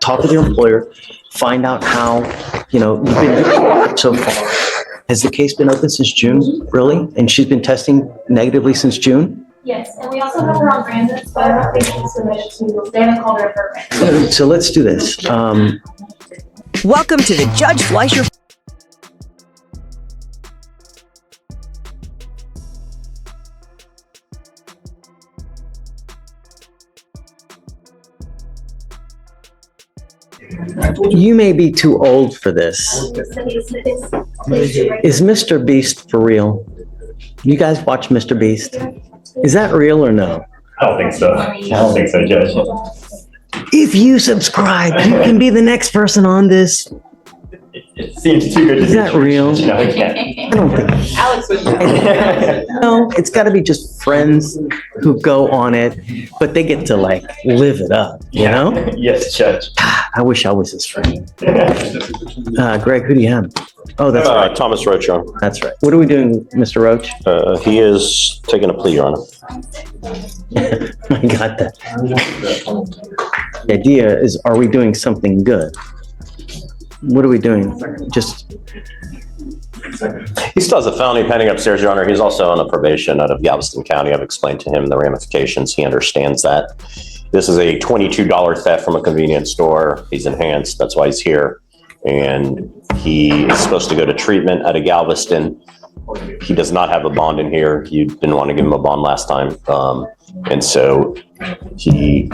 talk with your employer, find out how, you've been so far. Has the case been open since June, really? And she's been testing negatively since June? Yes, and we also have her on Brandon's, but I don't think she's submitted to, they haven't called her a permit. So let's do this. Welcome to the Judge Fleischer. You may be too old for this. Is Mr. Beast for real? You guys watch Mr. Beast? Is that real or no? I don't think so. Judge. If you subscribe, you can be the next person on this. It seems too good to be Is that true. real? No, it can't. I don't think. Alex was. No, it's got to be just friends who go on it, but they get to live it up, you know? Yes, Judge. I wish I was his friend. Greg, who do you have? Oh, that's right. Thomas Roach, Your Honor. That's right. What are we doing, Mr. Roach? He is taking a plea, Your Honor. I got that. The idea is, are we doing something good? What are we doing? Just, He still has a felony pending upstairs, Your Honor. He's also on a probation out of Galveston County. I've explained to him the ramifications. He understands that. This is a $22 theft from a convenience store. He's enhanced. That's why he's here. And he is supposed to go to treatment out of Galveston. He does not have a bond in here. You didn't want to give him a bond last time. And so he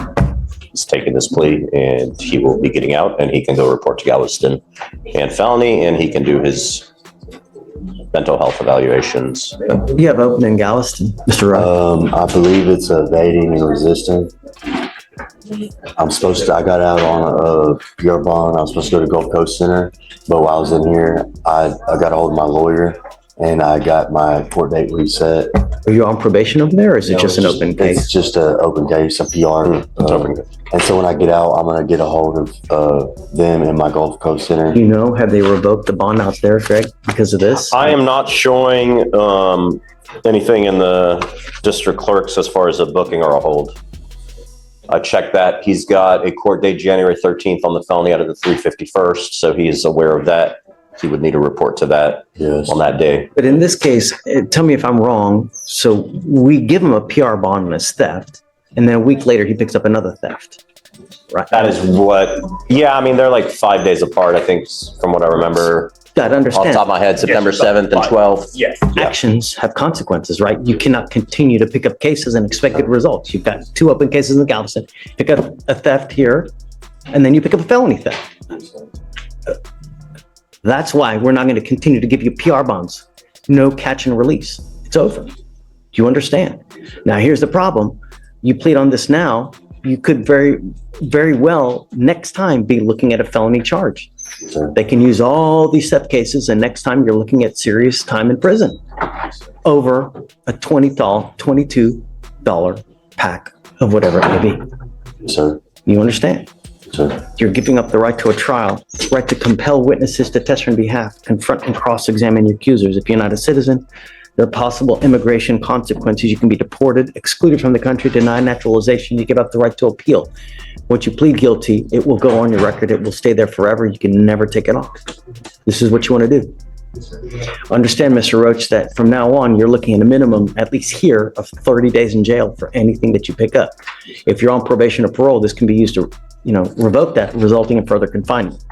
is taking this plea and he will be getting out and he can go report to Galveston and felony and he can do his mental health evaluations. you have open in Galveston, Mr. Roach. I believe it's evading and resisting. I got out on a PR bond. I was supposed to go to Gulf Coast Center, but while I was in here, I got a hold of my lawyer and I got my court date reset. Are you on probation over there, or is it just an open It's case? just an open case, a PR. And so when I get out, I'm going to get a hold of them in my Gulf Coast Center. Have they revoked the bond out there, Greg, because of this? I am not showing anything in the district clerks as far as a booking or a hold. I checked that. He's got a court date January 13th on the felony out of the 351st, so he is aware of that. He would need to report to that on that day. But in this case, tell me if I'm wrong. So we give him a PR bond on his theft, and then a week later he picks up another theft, right? That is they're like 5 days apart, I think, from what I remember. Got to Off the top understand, of my head, September 7th and 12th. Yes. actions have consequences, right? You cannot continue to pick up cases and expect good results. You've got 2 open cases in Galveston, pick up a theft here, and then you pick up a felony theft. That's why we're not going to continue to give you PR bonds. No catch and release. It's over. Do you understand? Now, here's the problem. You plead on this now, you could very, very well next time be looking at a felony charge. Sure. They can use all these theft cases, and next time you're looking at serious time in prison over a $22 pack of whatever it may be. Sir. You understand? Sir. You're giving up the right to a trial, right to compel witnesses to testify on behalf, confront and cross-examine your accusers. If you're not a citizen, there are possible immigration consequences. You can be deported, excluded from the country, denied naturalization. You give up the right to appeal. Once you plead guilty, it will go on your record. It will stay there forever. You can never take it off. This is what you want to do. Understand, Mr. Roach, that from now on, you're looking at a minimum, at least here, of 30 days in jail for anything that you pick up. If you're on probation or parole, this can be used to, revoke that, resulting in further confinement.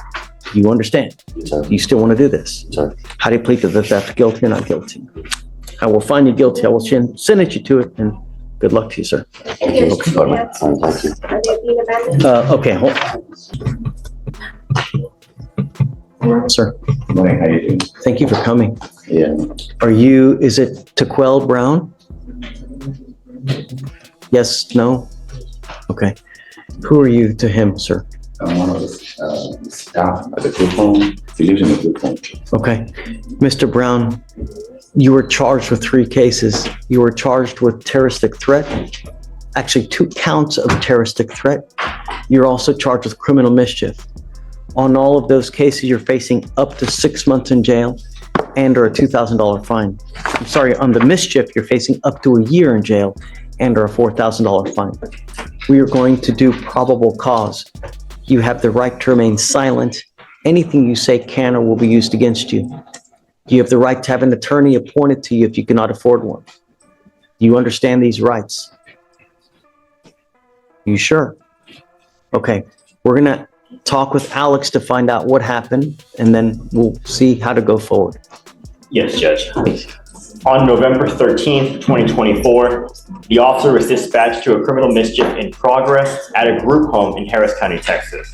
You understand? Sir. You still want to do this? Sir. How do you plead to the theft? Guilty or not guilty? I will find you guilty. I will sentence you to it, and good luck to you, sir. Thank you. Okay, hold. Sir, Morning, how you doing? thank you for coming. Yeah, Is it Taquel Brown? Yes, no? Okay. Who are you to him, sir? I'm one of the staff at the group home. He lives in the group home. Okay. Mr. Brown, you were charged with 3 cases. You were charged with terroristic threat, actually 2 counts of terroristic threat. You're also charged with criminal mischief. On all of those cases, you're facing up to 6 months in jail and or a $2,000 fine. I'm sorry, on the mischief, you're facing up to a year in jail and or a $4,000 fine. We are going to do probable cause. You have the right to remain silent. Anything you say can or will be used against you. You have the right to have an attorney appointed to you if you cannot afford one. You understand these rights? You sure? Okay, we're gonna talk with Alex to find out what happened, and then we'll see how to go forward. Yes, Judge. On November 13th, 2024, the officer was dispatched to a criminal mischief in progress at a group home in Harris County, Texas.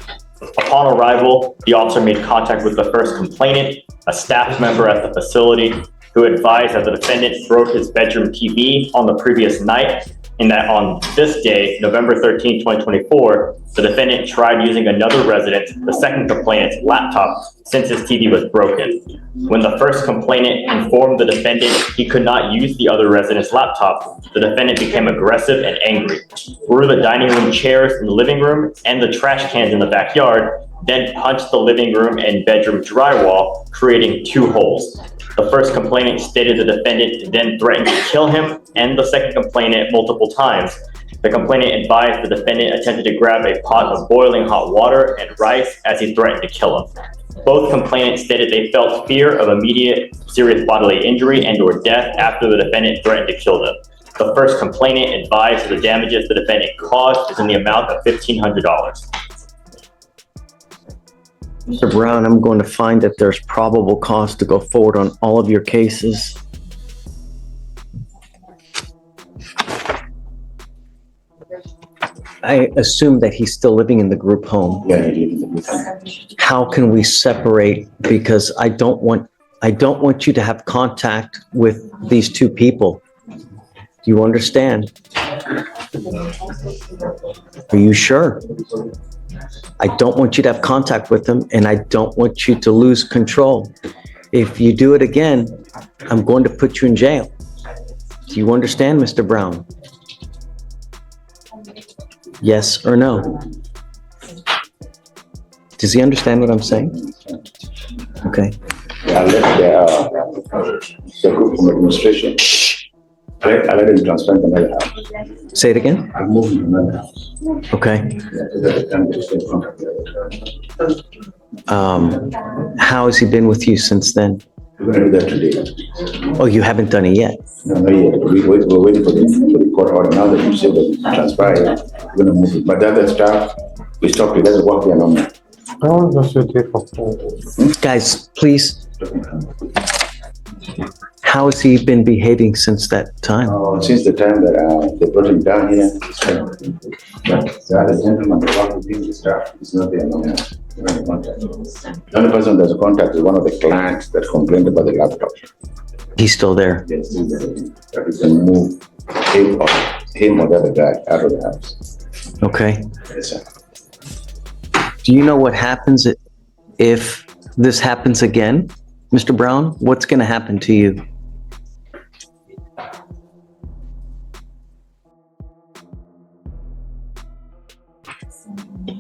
Upon arrival, the officer made contact with the first complainant, a staff member at the facility, who advised that the defendant broke his bedroom TV on the previous night, and that on this day, November 13th, 2024, the defendant tried using another resident, the second complainant's laptop, since his TV was broken. When the first complainant informed the defendant he could not use the other resident's laptop, the defendant became aggressive and angry, threw the dining room chairs in the living room and the trash cans in the backyard, then punched the living room and bedroom drywall, creating 2 holes. The first complainant stated the defendant then threatened to kill him and the second complainant multiple times. The complainant advised the defendant attempted to grab a pot of boiling hot water and rice as he threatened to kill him. Both complainants stated they felt fear of immediate serious bodily injury and/or death after the defendant threatened to kill them. The first complainant advised the damages the defendant caused is in the amount of $1,500. Mr. Brown, I'm going to find that there's probable cause to go forward on all of your cases. I assume that he's still living in the group home. Yeah, he lives in the group home. How can we separate? Because I don't want you to have contact with these 2 people. Do you understand? Are you sure? I don't want you to have contact with them, and I don't want you to lose control. If you do it again, I'm going to put you in jail. Do you understand, Mr. Brown? Yes or no? Does he understand what I'm saying? Okay. I left the group from administration. I let him transfer to another house. Say it again? I moved to another house. Okay. Yeah, so that the time they stay in front of the other. How has he been with you since then? We're gonna do that today. Oh, you haven't done it yet? No, not yet. We're waiting for the court order. Now that you say that it's transpired, we're gonna move it. But the other stuff, we stopped it. That's what we are normal. Guys, please. How has he been behaving since that time? Since the time that they brought him down here, it's been, but the other gentleman, the one who did the stuff, is not there no more. We're not in contact. The only person that's in contact is one of the clients that complained about the laptop. He's still there. Yes, that we can move him or the other guy out of the house. Okay. Yes, sir. Do you know what happens if this happens again, Mr. Brown? What's going to happen to you?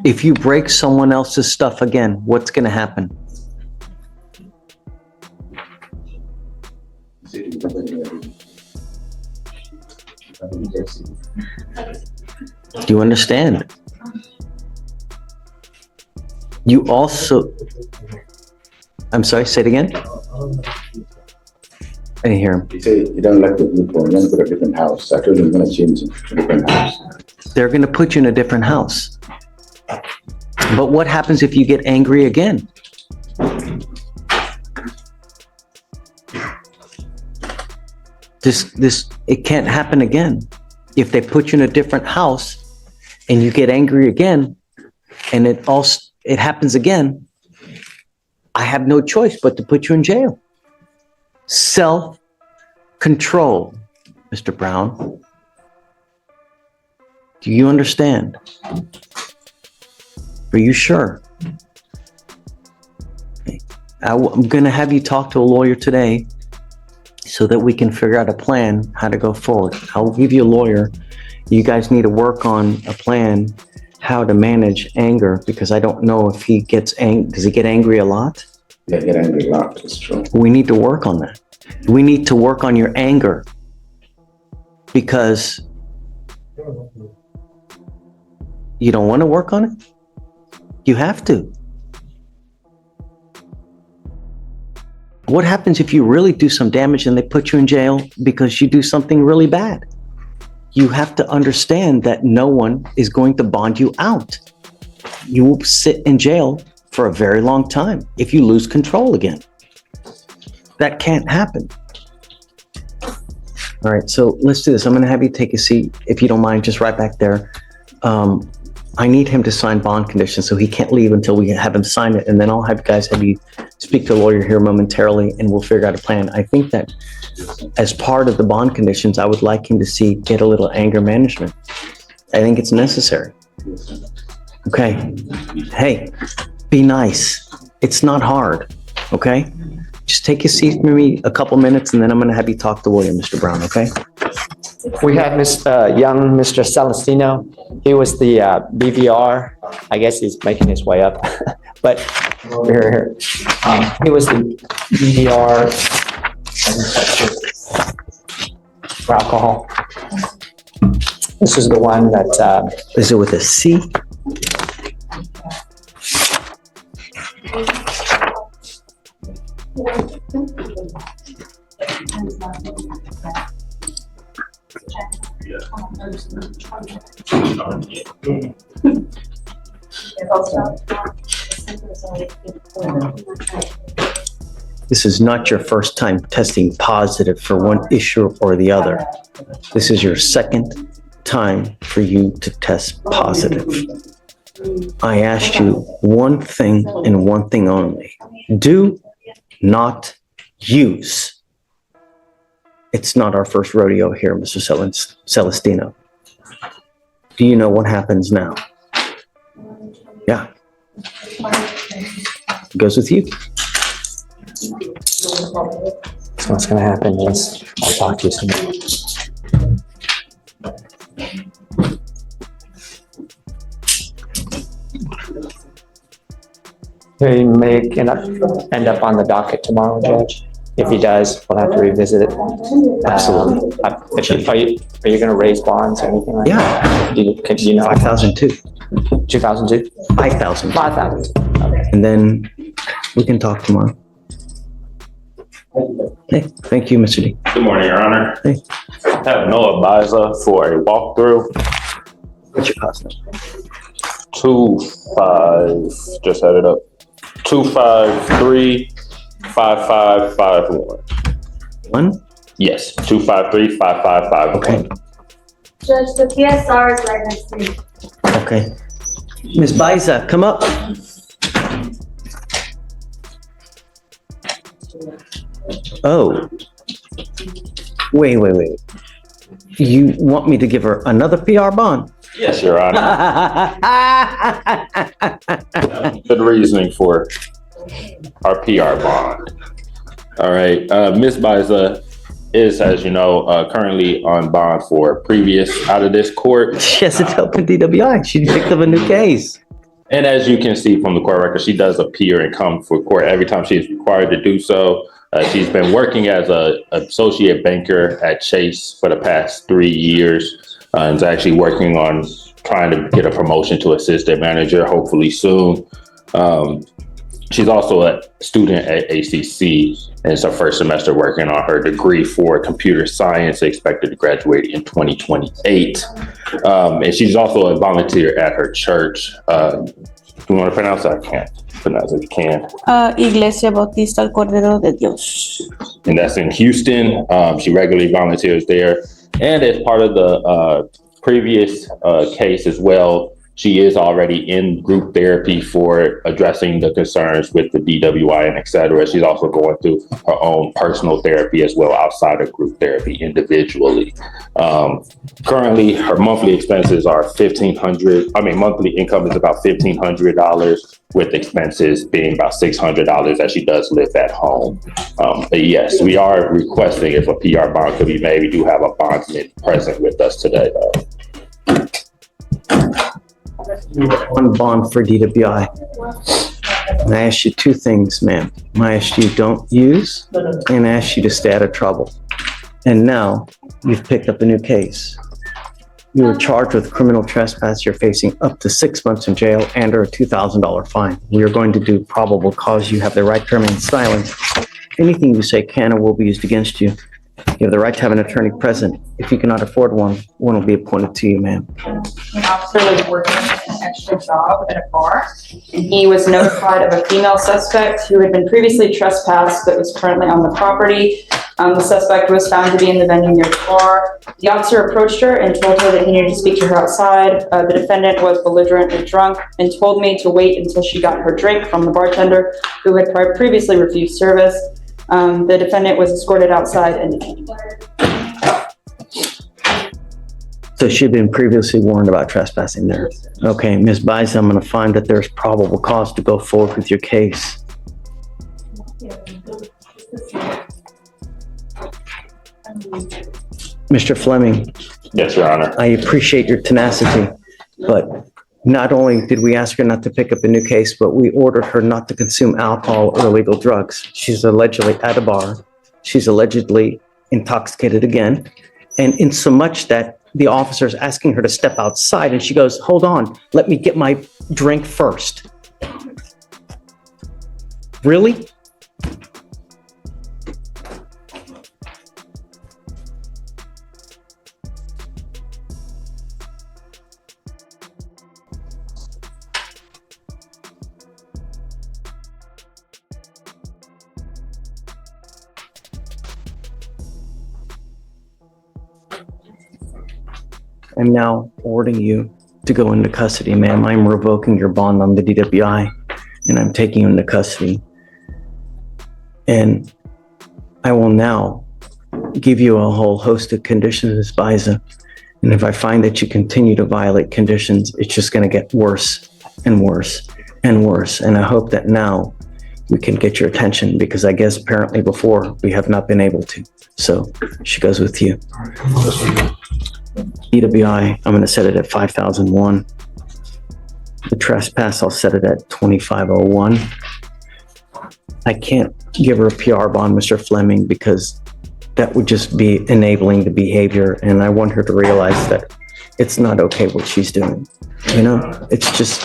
If you break someone else's stuff again, what's going to happen? Do you understand? You also, I'm sorry, say it again? I didn't hear him. He said he don't like the group home. He wants to go to a different house. I told him I'm gonna change him to a different house. They're going to put you in a different house. But what happens if you get angry again? It can't happen again. If they put you in a different house and you get angry again, and it happens again, I have no choice but to put you in jail. Self-control, Mr. Brown. Do you understand? Are you sure? I'm going to have you talk to a lawyer today so that we can figure out a plan how to go forward. I'll give you a lawyer. You guys need to work on a plan how to manage anger, because I don't know if he gets angry. Does he get angry a lot? Yeah, get angry a lot. It's true. We need to work on that. We need to work on your anger, because you don't want to work on it? You have to. What happens if you really do some damage and they put you in jail because you do something really bad? You have to understand that no one is going to bond you out. You will sit in jail for a very long time if you lose control again. That can't happen. All right, so let's do this. I'm going to have you take a seat, if you don't mind, just right back there. I need him to sign bond conditions, so he can't leave until we have him sign it, and then I'll have you speak to a lawyer here momentarily, and we'll figure out a plan. I think that as part of the bond conditions, I would like him to get a little anger management. I think it's necessary. Okay. Hey, be nice. It's not hard. Okay. Just take a seat for me a couple minutes, and then I'm going to have you talk to William, Mr. Brown. Okay. We have young Mr. Celestino. He was the BVR. I guess he's making his way up, but here. He was the BVR for alcohol. This is the one that. Is it with a C? This is not your first time testing positive for one issue or the other. This is your second time for you to test positive. I asked you one thing and one thing only. Do not use. It's not our first rodeo here, Mr. Celestino. Do you know what happens now? Yeah. It goes with you. So what's going to happen is I'll talk to you soon. He may end up on the docket tomorrow, Judge. If he does, we'll have to revisit it. Absolutely. Are you going to raise bonds or anything like that? Yeah. Do you know? 5,002. 2002? 5,000. 5,000. Okay. And then we can talk tomorrow. Hey, thank you, Mr. D. Good morning, Your Honor. Hey. I have no advisor for a walkthrough. What's your cost number? 25, just had it up. 253-5551. One? Yes, 253-5551. Okay. Judge, the PSR is right next to me. Okay. Ms. Biza, come up. Oh. Wait. You want me to give her another PR bond? Yes, Your Honor. Good reasoning for our PR bond. All right, Ms. Biza is, as you know, currently on bond for previous out of this court. She has to tell the DWI. She picked up a new case. And as you can see from the court record, she does appear and come for court every time she is required to do so. She's been working as an associate banker at Chase for the past 3 years and is actually working on trying to get a promotion to assistant manager, hopefully soon. She's also a student at ACC and it's her first semester working on her degree for computer science, expected to graduate in 2028. And she's also a volunteer at her church. You want to pronounce that? I can't pronounce it if you can. Iglesia Bautista el Cordero de Dios. And that's in Houston. She regularly volunteers there. And as part of the previous case as well, she is already in group therapy for addressing the concerns with the DWI and et cetera. She's also going through her own personal therapy as well outside of group therapy individually. Currently, her monthly expenses are monthly income is about $1,500 with expenses being about $600 as she does live at home. But yes, we are requesting if a PR bond could be made. We do have a bondsman present with us today though. One bond for DWI. And I asked you two things, ma'am. I asked you don't use and I asked you to stay out of trouble. And now you've picked up a new case. You were charged with criminal trespass. You're facing up to 6 months in jail and or a $2,000 fine. We are going to do probable cause. You have the right to remain silent. Anything you say can or will be used against you. You have the right to have an attorney present. If you cannot afford one, one will be appointed to you, ma'am. An officer was working an extra job at a bar, and he was notified of a female suspect who had been previously trespassed but was currently on the property. The suspect was found to be in the venue near the bar. The officer approached her and told her that he needed to speak to her outside. The defendant was belligerently drunk and told me to wait until she got her drink from the bartender who had previously refused service. The defendant was escorted outside and detained. So she'd been previously warned about trespassing there. Okay, Ms. Biza, I'm going to find that there's probable cause to go forward with your case. Mr. Fleming, Yes, Your Honor. I appreciate your tenacity, but not only did we ask her not to pick up a new case, but we ordered her not to consume alcohol or illegal drugs. She's allegedly at a bar. She's allegedly intoxicated again. And in so much that the officer's asking her to step outside and she goes, hold on, let me get my drink first. Really? I'm now ordering you to go into custody, ma'am. I'm revoking your bond on the DWI and I'm taking you into custody. And I will now give you a whole host of conditions, Ms. Biza. And if I find that you continue to violate conditions, it's just going to get worse and worse and worse. And I hope that now we can get your attention because I guess apparently before we have not been able to. So she goes with you. DWI, I'm going to set it at 5,001. The trespass, I'll set it at 2,501. I can't give her a PR bond, Mr. Fleming, because that would just be enabling the behavior. And I want her to realize that it's not okay what she's doing. You know, it's just,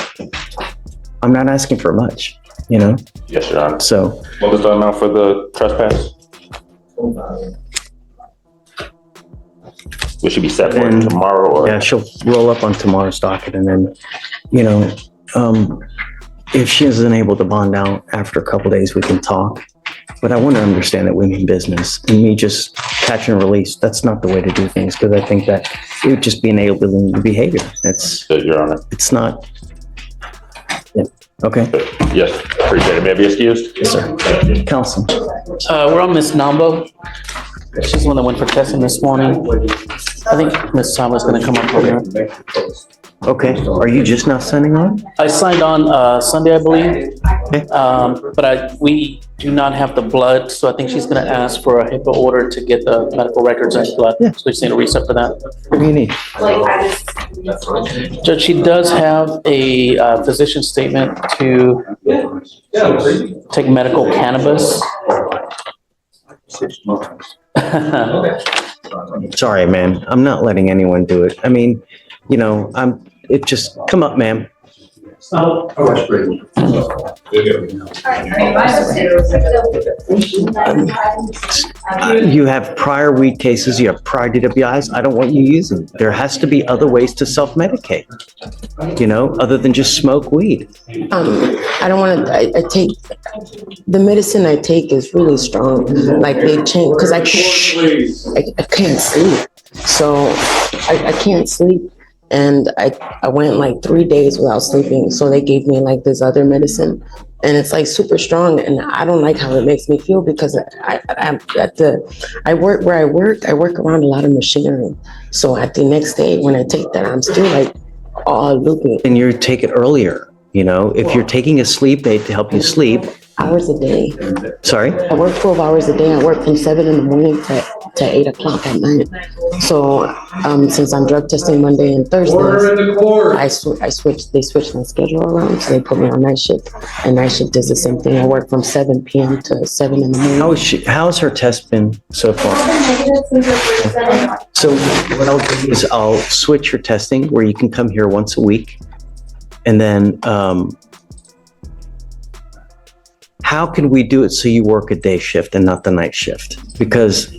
I'm not asking for much, you know? Yes, Your Honor. So. What was the amount for the trespass? We should be set for And- tomorrow or? Yeah, she'll roll up on tomorrow's docket and then, you know, if she isn't able to bond out after a couple days, we can talk. But I want to understand that we mean business and me just catch and release. That's not the way to do things because I think that it would just be enabling the behavior. Good, Your Honor. It's not. Yeah. Okay, Yes, appreciate it. May I be excused? yes, sir. Counsel. We're on Miss Nambo. She's the one that went for testing this morning. I think Miss Sama's gonna come up over here. Okay, are you just now signing on? I signed on Sunday, I believe. Okay. But we do not have the blood, so I think she's gonna ask for a HIPAA order to get the medical records and blood. Yeah. So we just need a reset for that. What do you need? Judge, she does have a physician statement to take medical cannabis. Sorry, man. I'm not letting anyone do it. I mean, you know, it just, come up, ma'am. You have prior weed cases, you have prior DWIs. I don't want you using. There has to be other ways to self-medicate, you know, other than just smoke weed. I don't want to, I take, the medicine I take is really strong, like they change, because I can't sleep. So I can't sleep. And I went like 3 days without sleeping. So they gave me like this other medicine and it's like super strong. And I don't like how it makes me feel because I work where I work around a lot of machinery. So at the next day when I take that, I'm still like all loopy. And you take it earlier, you know, if you're taking a sleep aid to help you sleep, hours a day. Sorry? I work 12 hours a day. I work from 7 in the morning to 8 o'clock at night. So, since I'm drug testing Monday and Thursdays, they switched my schedule around. So they put me on night shift, and night shift is the same thing. I work from 7 p.m. to 7 in the morning. How's her test been so far? So what I'll do is I'll switch your testing where you can come here once a week. And then, how can we do it so you work a day shift and not the night shift? Because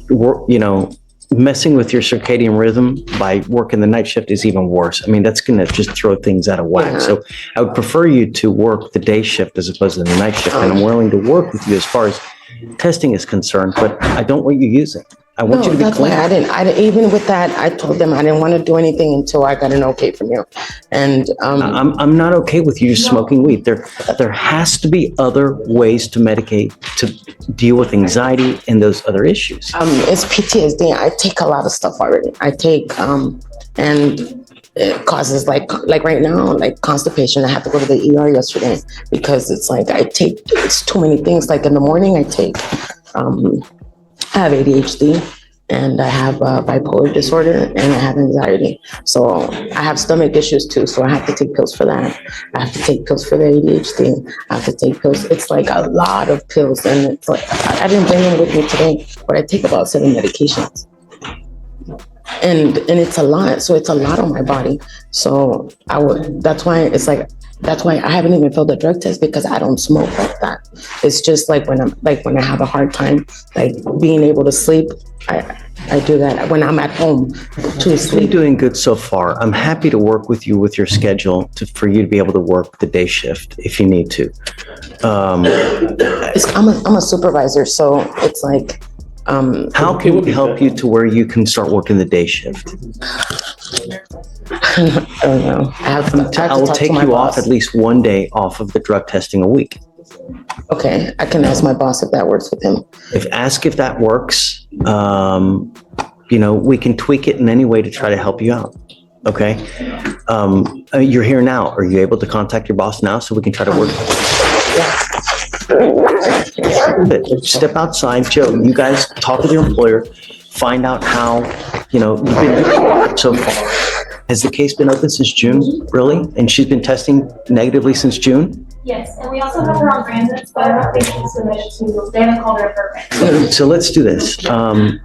messing with your circadian rhythm by working the night shift is even worse. I mean, that's going to just throw things out of whack. Yeah. So I would prefer you to work the day shift as opposed to the night shift. And I'm willing to work with you as far as testing is concerned, but I don't want you using. I want you to be that's clean. why I didn't, even with that, I told them I didn't want to do anything until I got an okay from you. And, I'm not okay with you just smoking weed. There has to be other ways to medicate, to deal with anxiety and those other issues. it's PTSD. I take a lot of stuff already. I take, and it causes like right now, like constipation. I had to go to the ER yesterday because it's too many things. Like in the morning, I have ADHD and I have bipolar disorder and I have anxiety. So I have stomach issues too. So I have to take pills for that. I have to take pills for the ADHD. I have to take pills. It's like a lot of pills. And it's like, I didn't bring them with me today, but I take about 7 medications. And it's a lot. So it's a lot on my body. So that's why I haven't even failed a drug test, because I don't smoke like that. It's just like when I have a hard time, like being able to sleep, I do that when I'm at home to sleep. You're doing good so far. I'm happy to work with you with your schedule for you to be able to work the day shift if you need to. I'm a supervisor, so it's like, how can we help you to where you can start working the day shift? I don't know. I will take you off at least one day off of the drug testing a week. Okay, I can ask my boss if that works with him. Ask if that works. We can tweak it in any way to try to help you out. Okay. You're here now. Are you able to contact your boss now so we can try to work? Step outside, Joe. You guys talk with your employer. Find out how you've been so far. Has the case been open since June, really? And she's been testing negatively since June? Yes, and we also have her on Brandon's, but I don't think she's submitted to, they haven't called her for Brandon. So let's do this. Do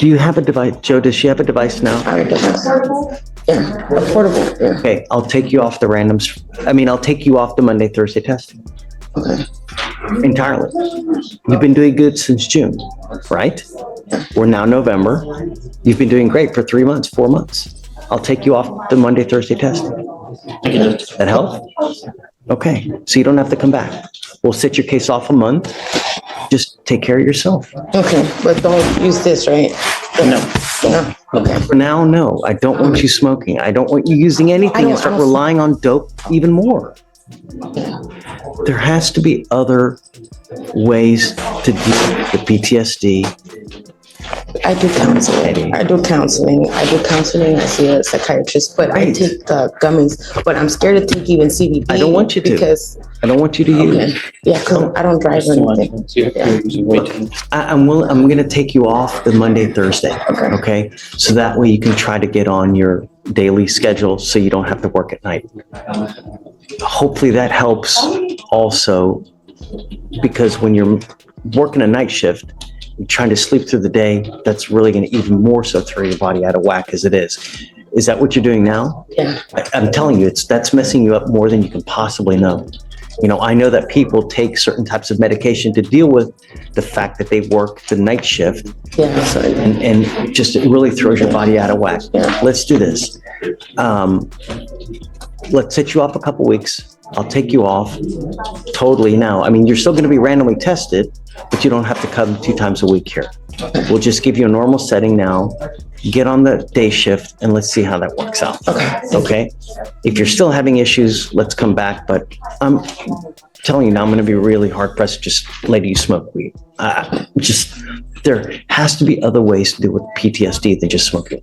you have a device? Joe, does she have a device now? I have a device. Portable? Yeah, a portable, yeah. Okay, I'll take you off the randoms. I'll take you off the Monday, Thursday testing. Okay. Entirely. You've been doing good since June, right? We're now November. You've been doing great for 3 months, 4 months. I'll take you off the Monday, Thursday testing. That help? Okay, so you don't have to come back. We'll set your case off a month. Just take care of yourself. Okay, but don't use this, right? No. Okay. For now, no. I don't want you smoking. I don't want you using anything and start relying on dope even more. There has to be other ways to deal with the PTSD. I do counseling. I see a psychiatrist, but I take the gummies, but I'm scared to take even CBD. I don't want you to. Because I don't want you to use. Yeah, because I don't drive or anything. I'm going to take you off the Monday, Thursday. Okay. So that way you can try to get on your daily schedule so you don't have to work at night. Hopefully that helps also, because when you're working a night shift, you're trying to sleep through the day, that's really going to even more so throw your body out of whack as it is. Is that what you're doing now? Yeah. I'm telling you, that's messing you up more than you can possibly know. I know that people take certain types of medication to deal with the fact that they work the night shift. Yeah. And just it really throws your body out of whack. Yeah. Let's do this. Let's set you off a couple weeks. I'll take you off totally now. You're still going to be randomly tested, but you don't have to come 2 times a week here. We'll just give you a normal setting now. Get on the day shift and let's see how that works out. Okay? If you're still having issues, let's come back. But I'm telling you now, I'm going to be really hard pressed to just let you smoke weed. There has to be other ways to deal with PTSD than just smoking.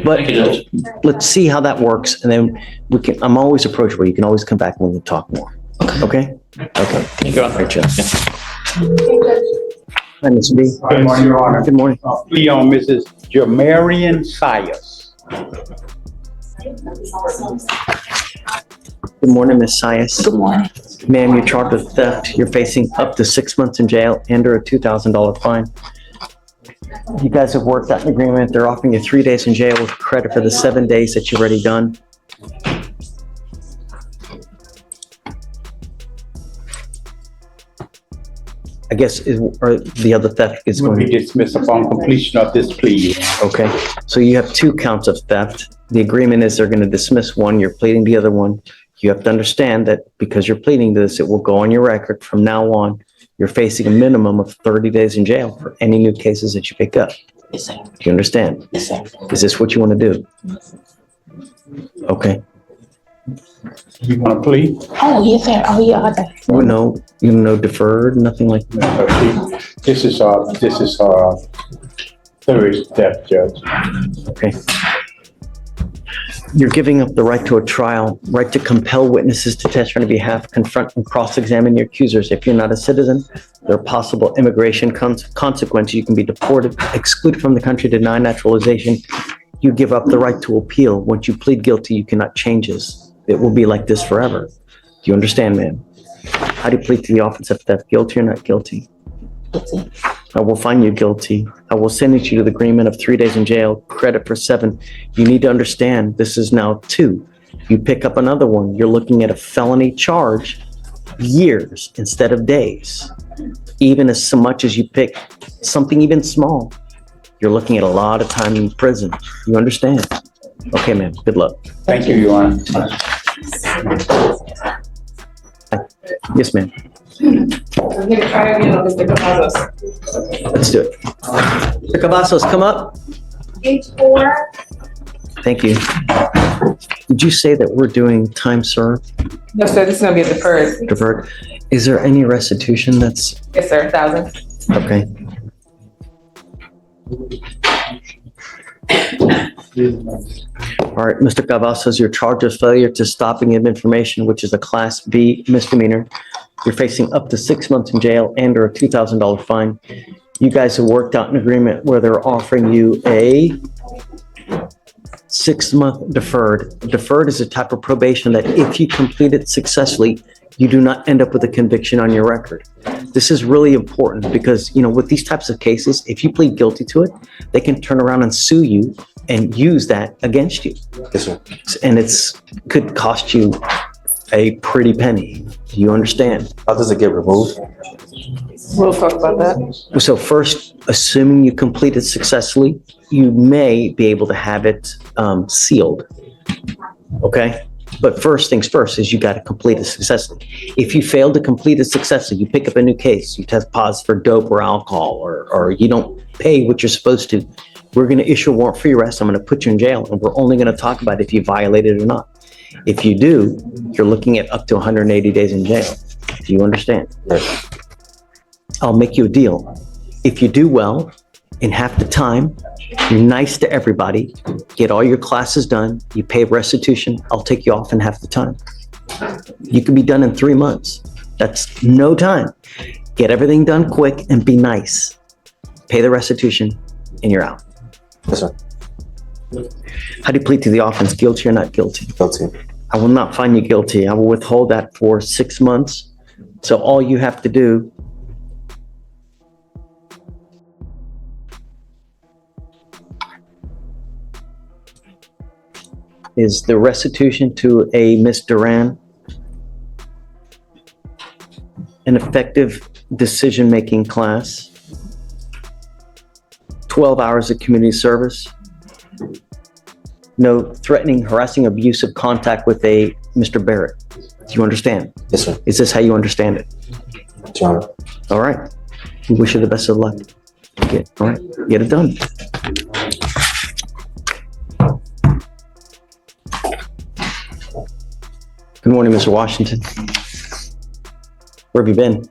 But let's see how that works, and then I'm always approachable. You can always come back and we can talk more. Okay? Okay. You go. All right, Jeff. Hi, Ms. B. Good morning, Your Honor. Good morning. Plea on Mrs. Jamarian Sias. Good morning, Ms. Sias. Good morning. Ma'am, you're charged with theft. You're facing up to 6 months in jail and or a $2,000 fine. You guys have worked out an agreement. They're offering you 3 days in jail with credit for the 7 days that you've already done. I guess, or the other theft is Will going be to dismissed upon completion of this plea. okay. So you have 2 counts of theft. The agreement is they're going to dismiss one, you're pleading the other one. You have to understand that because you're pleading this, it will go on your record from now on. You're facing a minimum of 30 days in jail for any new cases that you pick up. Yes, sir. Do you understand? Yes, sir. Is this what you want to do? Okay. You want to plea? Oh, yes, sir. Oh, yeah. Okay. Well, no, deferred, nothing like that. This is third step, Judge. Okay. You're giving up the right to a trial, right to compel witnesses to testify on your behalf, confront and cross-examine your accusers. If you're not a citizen, there are possible immigration consequences. You can be deported, excluded from the country, denied naturalization. You give up the right to appeal. Once you plead guilty, you cannot change this. It will be like this forever. Do you understand, ma'am? How do you plead to the offense of theft? Guilty or not guilty? Guilty. I will find you guilty. I will sentence you to the agreement of 3 days in jail, credit for 7. You need to understand this is now 2. You pick up another one, you're looking at a felony charge, years instead of days. Even as much as you pick something even small, you're looking at a lot of time in prison. You understand? Okay, ma'am. Good luck. Thank you, Your Honor. Yes, ma'am. I'm gonna try again on Mr. Cavazos. Let's do it. Mr. Cavazos, come up. H4. Thank you. Did you say that we're doing time served, No, sir, this is gonna be a deferred. deferred? Is there any restitution that's, Yes, sir, 1,000. okay? All right, Mr. Cavazos, you're charged with failure to stopping of information, which is a Class B misdemeanor. You're facing up to 6 months in jail and or a $2,000 fine. You guys have worked out an agreement where they're offering you a 6-month deferred. Deferred is a type of probation that if you complete it successfully, you do not end up with a conviction on your record. This is really important because, with these types of cases, if you plead guilty to it, they can turn around and sue you and use that against you. Yes, sir. And could cost you a pretty penny. Do you understand? How does it get removed? We'll talk about that. So first, assuming you complete it successfully, you may be able to have it sealed. Okay? But first things first is you got to complete it successfully. If you fail to complete it successfully, you pick up a new case, you test positive for dope or alcohol, or you don't pay what you're supposed to, we're going to issue a warrant for your arrest. I'm going to put you in jail, and we're only going to talk about if you violated it or not. If you do, you're looking at up to 180 days in jail. Do you understand? Yes. I'll make you a deal. If you do well, in half the time, you're nice to everybody, get all your classes done, you pay restitution, I'll take you off in half the time. You can be done in 3 months. That's no time. Get everything done quick and be nice. Pay the restitution and you're out. Yes, sir. How do you plead to the offense? Guilty or not guilty? Guilty. I will not find you guilty. I will withhold that for 6 months. So all you have to do is the restitution to a Miss Duran, an effective decision-making class, 12 hours of community service, no threatening, harassing, abusive contact with a Mr. Barrett. Do you understand? Yes, sir. Is this how you understand it? Yes, Your Honor. All right. We wish you the best of luck. Okay. All right. Get it done. Good morning, Mr. Washington. Where have you been?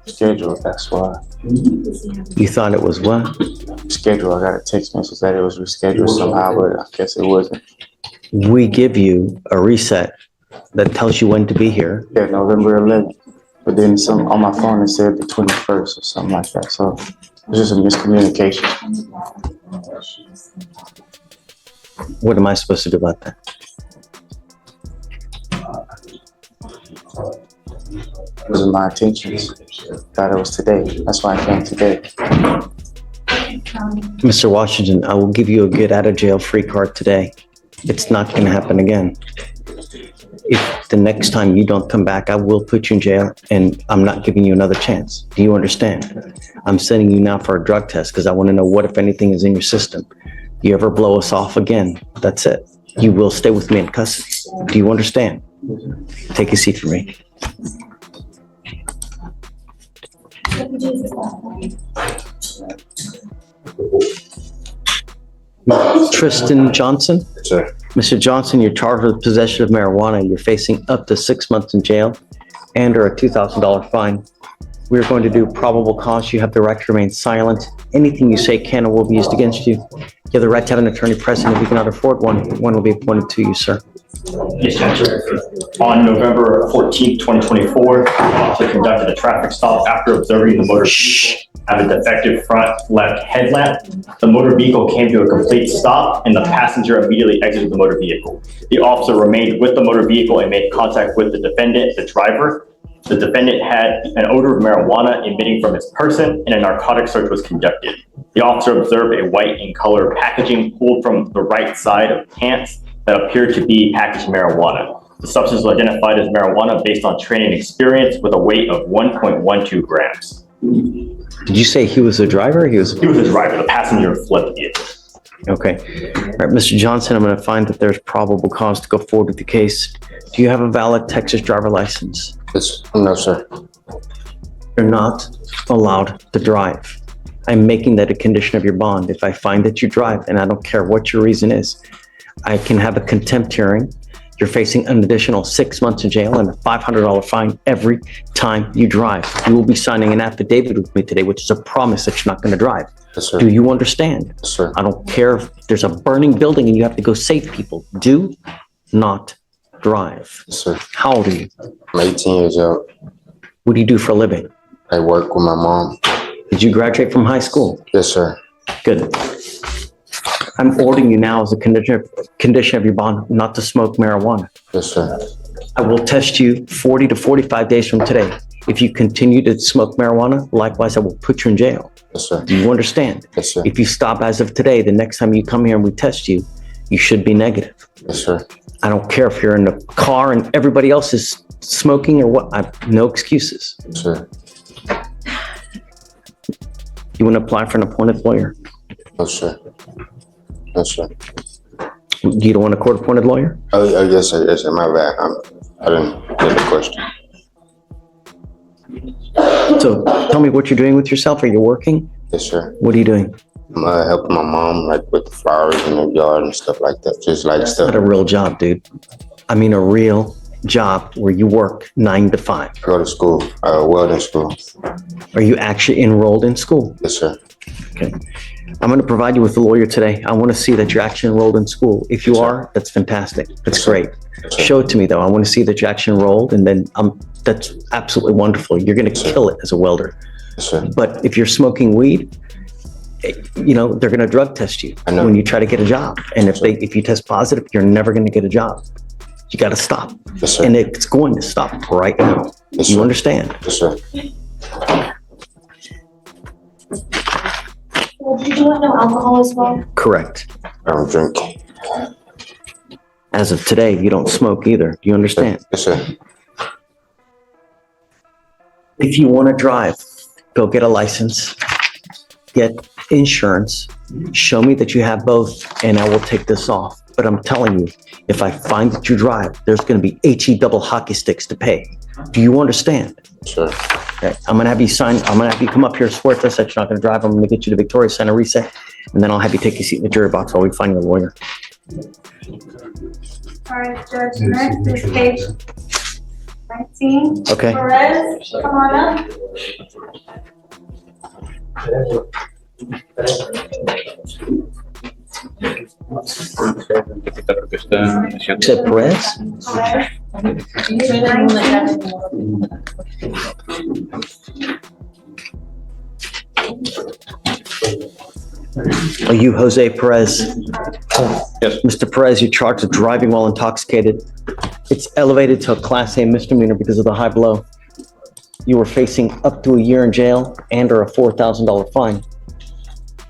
Scheduled, that's why. You thought it was what? Scheduled, I got a text message that it was rescheduled somehow, but I guess it wasn't. We give you a reset that tells you when to be here. Yeah, November 11th. But then some on my phone it said the 21st or something like that. So it's just a miscommunication. What am I supposed to do about that? It wasn't my intentions. Thought it was today. That's why I came today. Mr. Washington, I will give you a get out of jail free card today. It's not going to happen again. If the next time you don't come back, I will put you in jail and I'm not giving you another chance. Do you understand? I'm sending you now for a drug test because I want to know what, if anything, is in your system. You ever blow us off again, that's it. You will stay with me in custody. Do you understand? Take a seat for me. Tristan Johnson? Sir. Mr. Johnson, you're charged with possession of marijuana. You're facing up to 6 months in jail and or a $2,000 fine. We're going to do probable cause. You have the right to remain silent. Anything you say can or will be used against you. You have the right to have an attorney present. If you cannot afford one, one will be appointed to you, sir. Yes, Judge. On November 14th, 2024, the officer conducted a traffic stop after observing the motor vehicle have a defective front left headlamp. The motor vehicle came to a complete stop and the passenger immediately exited the motor vehicle. The officer remained with the motor vehicle and made contact with the defendant, the driver. The defendant had an odor of marijuana emitting from his person and a narcotic search was conducted. The officer observed a white in color packaging pulled from the right side of pants that appeared to be packaged marijuana. The substance was identified as marijuana based on training experience with a weight of 1.12 grams. Did you say he was the driver? He was the driver. The passenger fled the vehicle. Okay. All right, Mr. Johnson, I'm going to find that there's probable cause to go forward with the case. Do you have a valid Texas driver license? No, sir. You're not allowed to drive. I'm making that a condition of your bond. If I find that you drive, and I don't care what your reason is, I can have a contempt hearing. You're facing an additional 6 months in jail and a $500 fine every time you drive. You will be signing an affidavit with me today, which is a promise that you're not going to drive. Yes, sir. Do you understand? Yes, sir. I don't care if there's a burning building and you have to go save people. Do not drive. Yes, sir. How old are you? I'm 18 years old. What do you do for a living? I work with my mom. Did you graduate from high school? Yes, sir. Good. I'm ordering you now as a condition of your bond not to smoke marijuana. Yes, sir. I will test you 40 to 45 days from today. If you continue to smoke marijuana, likewise, I will put you in jail. Yes, sir. Do you understand? Yes, sir. If you stop as of today, the next time you come here and we test you, you should be negative. Yes, sir. I don't care if you're in the car and everybody else is smoking or what. No excuses. Yes, sir. You want to apply for an appointed lawyer? No, sir. No, sir. You don't want a court-appointed lawyer? Oh, yes, sir. Yes, sir. My bad. I didn't get the question. So tell me what you're doing with yourself. Are you working? Yes, sir. What are you doing? I'm helping my mom, like with the flowers in the yard and stuff like that. Just like That's stuff. not a real job, dude. I mean, a real job where you work 9 to 5. Go to school, welding school. Are you actually enrolled in school? Yes, sir. Okay. I'm going to provide you with a lawyer today. I want to see that you're actually enrolled in school. If you are, that's fantastic. That's great. Show it to me, though. I want to see that you're actually enrolled, and then that's absolutely wonderful. You're going to kill it as a welder. Yes, sir. But if you're smoking weed, they're going to drug test you when you try to get a job. And if you test positive, you're never going to get a job. You got to stop. Yes, sir. And it's going to stop right now. Yes, You sir. understand? Yes, sir. Did you want no alcohol as well? Correct. I don't drink. As of today, you don't smoke either. Do you understand? Yes, sir. If you want to drive, go get a license, get insurance, show me that you have both, and I will take this off. But I'm telling you, if I find that you drive, there's going to be HE double hockey sticks to pay. Do you understand? Sure. Okay. I'm going to have you sign. I'm going to have you come up here, swear to us that you're not going to drive. I'm going to get you to Victoria Center reset, and then I'll have you take your seat in the jury box while we find your lawyer. All right, Judge, next is page 19. Okay. Perez, come on up. Said Perez? Are you Jose Perez? Yes. Mr. Perez, you're charged with driving while intoxicated. It's elevated to a Class A misdemeanor because of the high blow. You were facing up to a year in jail and or a $4,000 fine.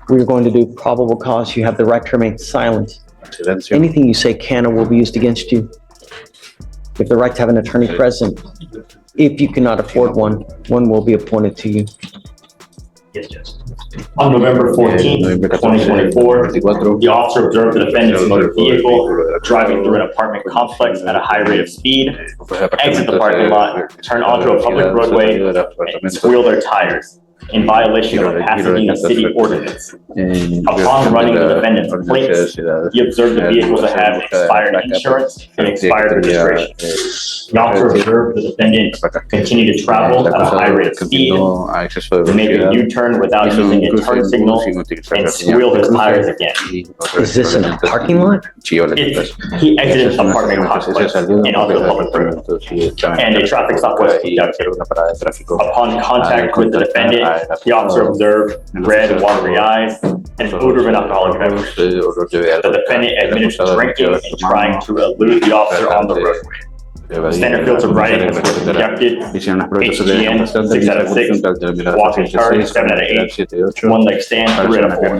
We're going to do probable cause. You have the right to remain silent. Anything you say can or will be used against you. You have the right to have an attorney present. If you cannot afford one, one will be appointed to you. Yes, Judge. On November 14th, 2024, the officer observed the defendant's motor vehicle driving through an apartment complex at a high rate of speed, exit the parking lot, turn onto a public roadway, and squeal their tires in violation of a Pasadena city ordinance. Upon running the defendant's plates, he observed the vehicle to have expired insurance and expired registration. The officer observed the defendant continue to travel at a high rate of speed, make a U-turn without using a turn signal, and squeal his tires again. Is this in a parking lot? He exited the apartment complex and onto the public road, and a traffic stop was conducted. Upon contact with the defendant, the officer observed red, watery eyes, and odor of an alcoholic beverage. The defendant admitted to drinking and trying to elude the officer on the roadway. Standard field sobriety was conducted. HGN 6 out of 6, walking turn 7 out of 8, one leg stand 3 out of 4.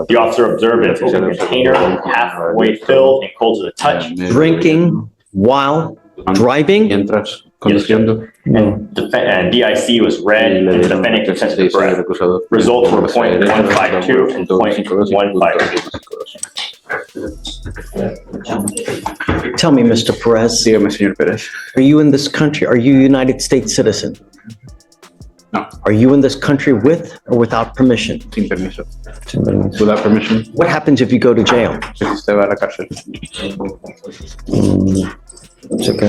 The officer observed an open container halfway filled and cold to the touch. Drinking while driving? And DIC was red, and the defendant consented to breath. Results were 0.152 and 0.152. Tell me, Mr. Perez. Dígame, señor Pérez. Are you in this country? Are you a United States citizen? No. Are you in this country with or without permission? Sin permiso. Without permission. What happens if you go to jail? Si usted va a la cárcel. It's okay.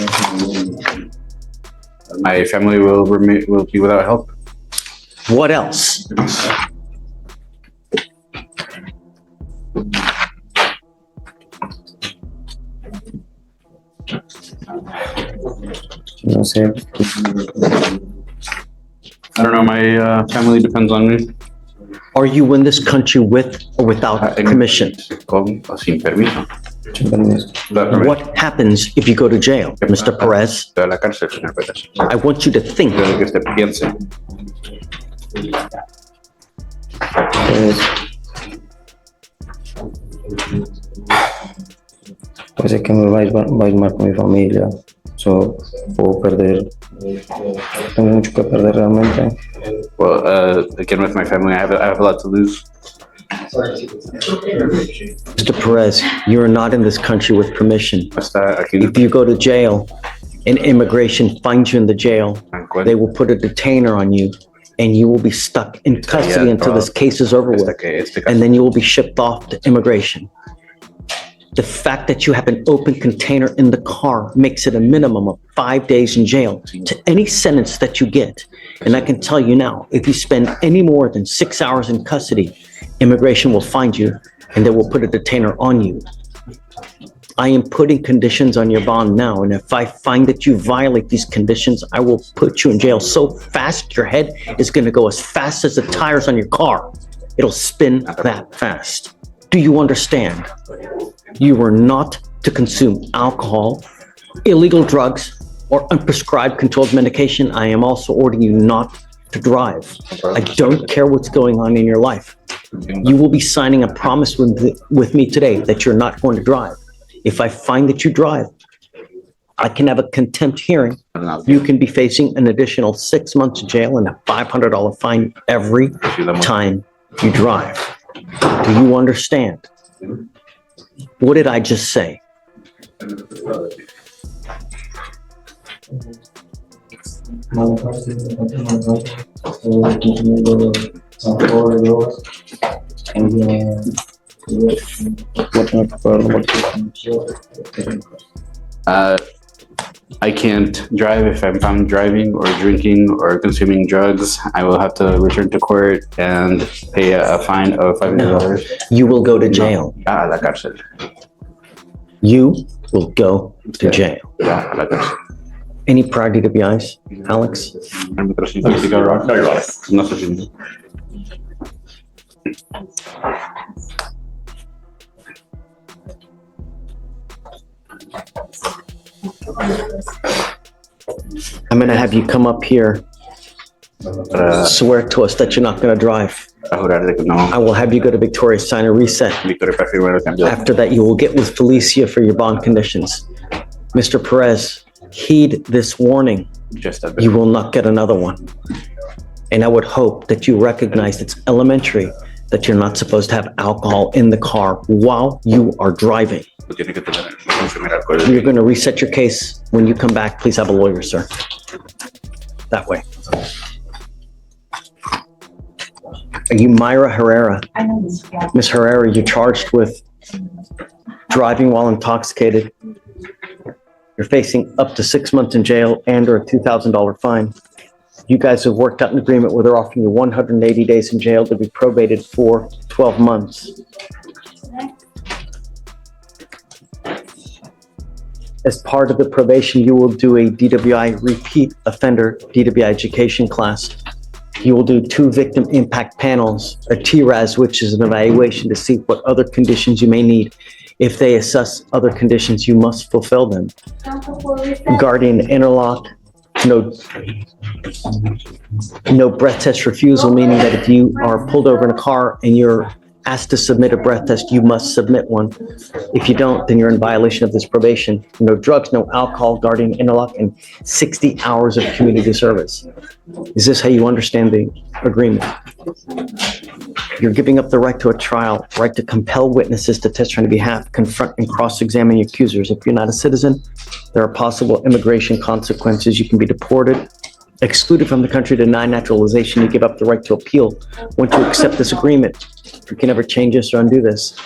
My family will be without help. What else? No sé. I don't know. My family depends on me. Are you in this country with or without permission? Con o sin permiso. What happens if you go to jail, Mr. Perez? A la cárcel, señor Pérez. I want you to think. Quiero que usted piense. Pues es que me va a ir mal con mi familia. So, puedo perder. Tengo mucho que perder realmente. Well, again, with my family, I have a lot to lose. Mr. Perez, you are not in this country with permission. If you go to jail and immigration finds you in the jail, they will put a detainer on you and you will be stuck in custody until this case is over with. And then you will be shipped off to immigration. The fact that you have an open container in the car makes it a minimum of 5 days in jail to any sentence that you get. And I can tell you now, if you spend any more than 6 hours in custody, immigration will find you and they will put a detainer on you. I am putting conditions on your bond now, and if I find that you violate these conditions, I will put you in jail so fast your head is going to go as fast as the tires on your car. It'll spin that fast. Do you understand? You are not to consume alcohol, illegal drugs, or unprescribed controlled medication. I am also ordering you not to drive. I don't care what's going on in your life. You will be signing a promise with me today that you're not going to drive. If I find that you drive, I can have a contempt hearing. You can be facing an additional 6 months in jail and a $500 fine every time you drive. Do you understand? What did I just say? I can't drive if I'm found driving or drinking or consuming drugs. I will have to return to court and pay a fine of $500. You will go to jail. A la cárcel. You will go to jail. A la cárcel. Any prior DWIs, Alex? No, Your Honor. No sé si- I'm gonna have you come up here, swear to us that you're not gonna drive. a jurar de que no. I will have you go to Victoria, sign a reset. Victoria para firmar el cambio. After that, you will get with Felicia for your bond conditions. Mr. Perez, heed this warning. Just a You will not get another one. And I would hope that you recognize it's elementary that you're not supposed to have alcohol in the car while you are driving. Tiene que tener consumir alcohol. You're going to reset your case. When you come back, please have a lawyer, sir. That way. Are you Myra Herrera? I know this. Ms. Herrera, you're charged with driving while intoxicated. You're facing up to 6 months in jail and or a $2,000 fine. You guys have worked out an agreement where they're offering you 180 days in jail to be probated for 12 months. As part of the probation, you will do a DWI repeat offender DWI education class. You will do 2 victim impact panels, a TRAS, which is an evaluation to see what other conditions you may need. If they assess other conditions, you must fulfill them. Guardian interlock, no breath test refusal, meaning that if you are pulled over in a car and you're asked to submit a breath test, you must submit one. If you don't, then you're in violation of this probation. No drugs, no alcohol, guardian interlock, and 60 hours of community service. Is this how you understand the agreement? You're giving up the right to a trial, right to compel witnesses to testify on your behalf, confront and cross-examine your accusers. If you're not a citizen, there are possible immigration consequences. You can be deported, excluded from the country, denied naturalization. You give up the right to appeal. Once you accept this agreement, you can never change this or undo this.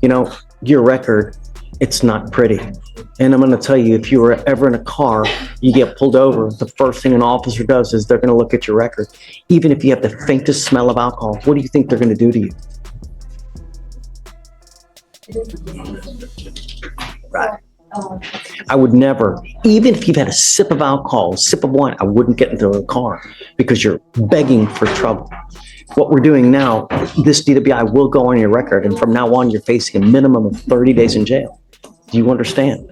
You know, your record, it's not pretty. And I'm going to tell you, if you were ever in a car, you get pulled over, the first thing an officer does is they're going to look at your record. Even if you have the faintest smell of alcohol, what do you think they're going to do to you? Right. I would never, even if you've had a sip of alcohol, a sip of wine, I wouldn't get into a car because you're begging for trouble. What we're doing now, this DWI will go on your record, and from now on, you're facing a minimum of 30 days in jail. Do you understand?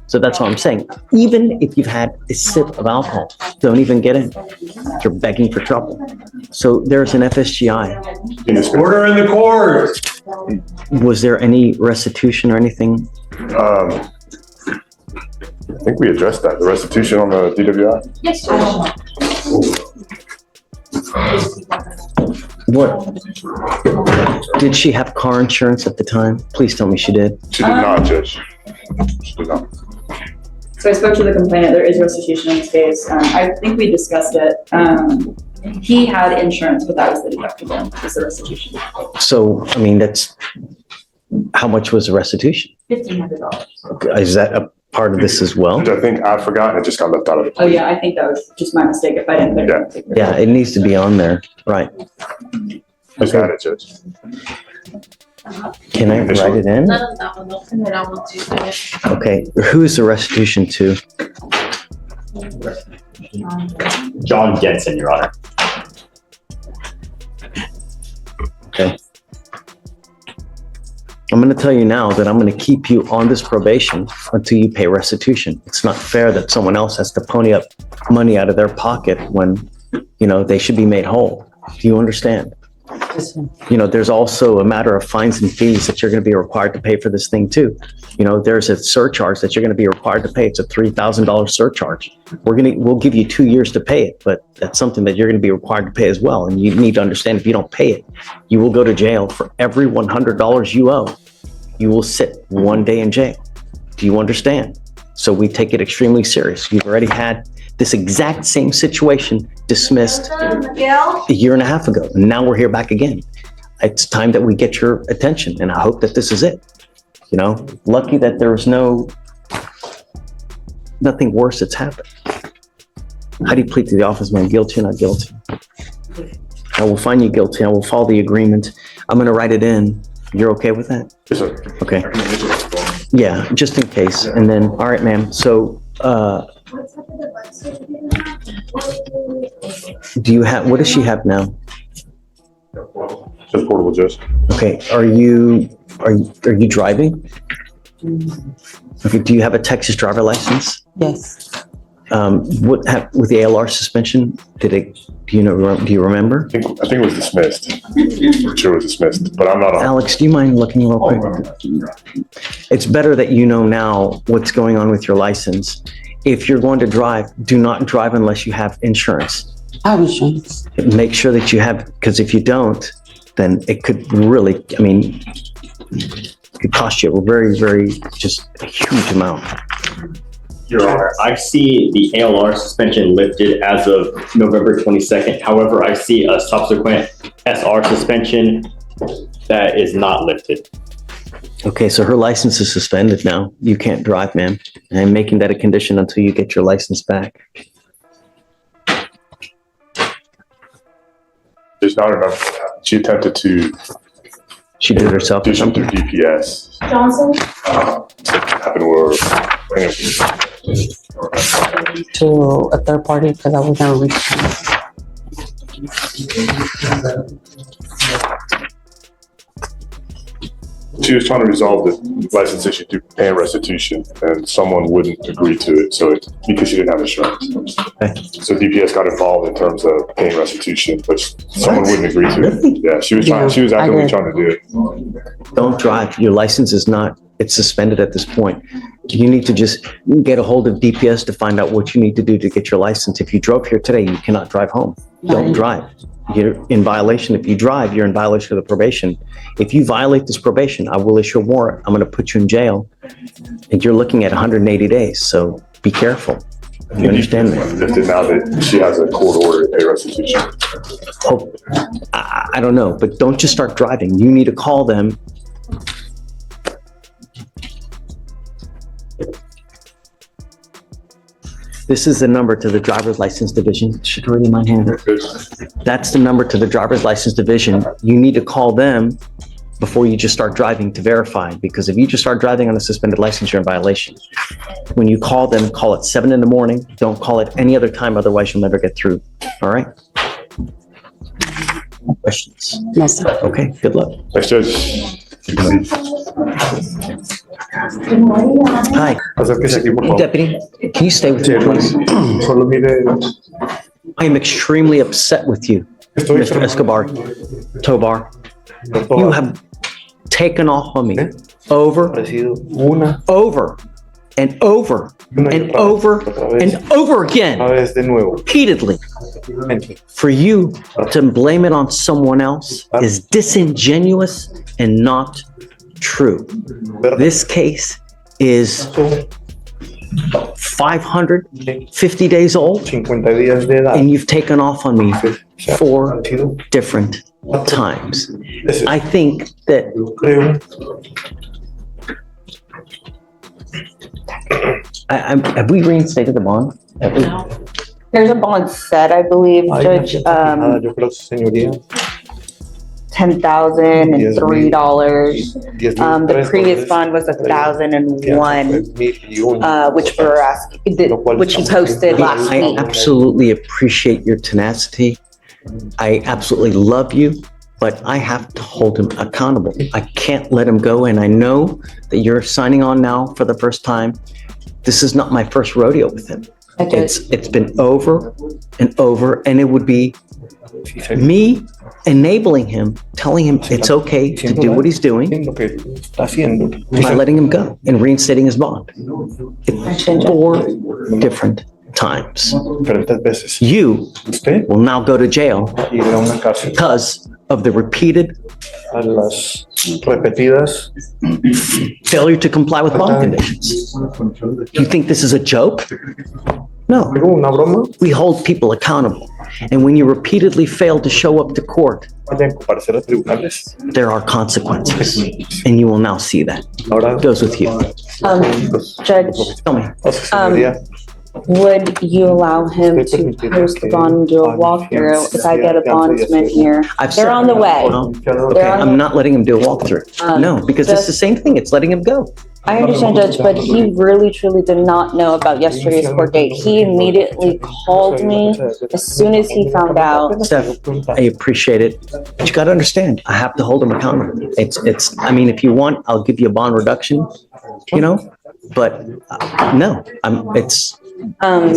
So that's what I'm saying. Even if you've had a sip of alcohol, don't even get in. You're begging for trouble. So there's an FSGI. Order in the court. Was there any restitution or anything? I think we addressed that, the restitution on the DWI. Yes, What? Did she have car insurance at the time? Please tell me she did. She did not, Judge. She did not. So I spoke to the complainant. There is restitution in this case. I think we discussed it. He had insurance, but that was the deductible, was the restitution. So, I mean, that's, how much was the restitution? $1,500. Is that a part of this as well? I think I forgot, it just got left out of it. Oh, yeah, I think that was just my mistake if I didn't put it. Yeah, it needs to be on there, right? Just add it, Judge. Can I write it in? None of that one, they'll send it out on Tuesday. Okay, who's the restitution to? John Jensen, Your Honor. Okay. I'm going to tell you now that I'm going to keep you on this probation until you pay restitution. It's not fair that someone else has to pony up money out of their pocket when, you know, they should be made whole. Do you understand? You know, there's also a matter of fines and fees that you're going to be required to pay for this thing too. You know, there's a surcharge that you're going to be required to pay. It's a $3,000 surcharge. We'll give you 2 years to pay it, but that's something that you're going to be required to pay as well. And you need to understand, if you don't pay it, you will go to jail. For every $100 you owe, you will sit 1 day in jail. Do you understand? So we take it extremely serious. You've already had this exact same situation dismissed a year and a half ago. And now we're here back again. It's time that we get your attention, and I hope that this is it. You know, lucky that there was no nothing worse that's happened. How do you plead to the office, man? Guilty or not guilty? I will find you guilty. I will follow the agreement. I'm gonna write it in. You're okay with that? Yes, sir. Okay. Yeah, just in case. And then, all right, ma'am. So, do you have, what does she have now? Just portable, Judge. Okay, are you driving? Okay, do you have a Texas driver license? Yes. What happened with the ALR suspension? Do you remember? I think it was dismissed. I'm sure it was dismissed, but I'm not. Alex, do you mind looking real quick? It's better that you know now what's going on with your license. If you're going to drive, do not drive unless you have insurance. I have insurance. Make sure that you have, because if you don't, then it could really, I mean, it could cost you a very, very, just a huge amount. Your Honor, I see the ALR suspension lifted as of November 22nd. However, I see a subsequent SR suspension that is not lifted. Okay, so her license is suspended now. You can't drive, ma'am. And I'm making that a condition until you get your license back. There's not enough. She attempted to. She did it herself or something? Through DPS. Johnson? Happened where. To a third party because I was gonna reach. She was trying to resolve the license issue through paying restitution, and someone wouldn't agree to it. So because she didn't have insurance, so DPS got involved in terms of paying restitution, but someone wouldn't agree to it. Yeah, she was trying. She was actively trying to do it. Don't drive. Your license is not, it's suspended at this point. You need to just get a hold of DPS to find out what you need to do to get your license. If you drove here today, you cannot drive home. Don't drive. You're in violation. If you drive, you're in violation of the probation. If you violate this probation, I will issue a warrant. I'm going to put you in jail, and you're looking at 180 days. So be careful. You understand me? Lifted now that she has a court order to pay restitution. Oh, I don't know, but don't just start driving. You need to call them. This is the number to the driver's license division. It should already in my hand. That's the number to the driver's license division. You need to call them before you just start driving to verify, because if you just start driving on a suspended license, you're in violation. When you call them, call at 7 a.m. Don't call it any other time, otherwise you'll never get through. All right? Questions? Yes, sir. Okay, good luck. Thanks, Judge. Hi. Deputy, can you stay with me, please? I am extremely upset with you, Mr. Escobar, Tobar. You have taken off on me over and over and over and over again, repeatedly. For you to blame it on someone else is disingenuous and not true. This case is 550 days old, and you've taken off on me 4 different times. I think that have we reinstated the bond? There's a bond set, I believe, Judge, $10,003. The previous bond was $1,001, which we were asking, which he posted last I week. absolutely appreciate your tenacity. I absolutely love you, but I have to hold him accountable. I can't let him go, and I know that you're signing on now for the first time. This is not my first rodeo with him. It's been over and over, and it would be me enabling him, telling him it's okay to do what he's doing by letting him go and reinstating his bond. 4 different times. You will now go to jail because of the repeated repetidas. Failure to comply with bond conditions. You think this is a joke? No. ¿Una broma? We hold people accountable. And when you repeatedly fail to show up to court, there are consequences. And you will now see that. It goes with you. Judge, Tell me. would you allow him to post the bond and do a walkthrough if I get a bondsman here? They're on the way. Okay, I'm not letting him do a walkthrough. No, because it's the same thing. It's letting him go. I understand, Judge, but he really truly did not know about yesterday's court date. He immediately called me as soon as he found out. Steph, I appreciate it, but you gotta understand, I have to hold him accountable. I mean, if you want, I'll give you a bond reduction, but no, it's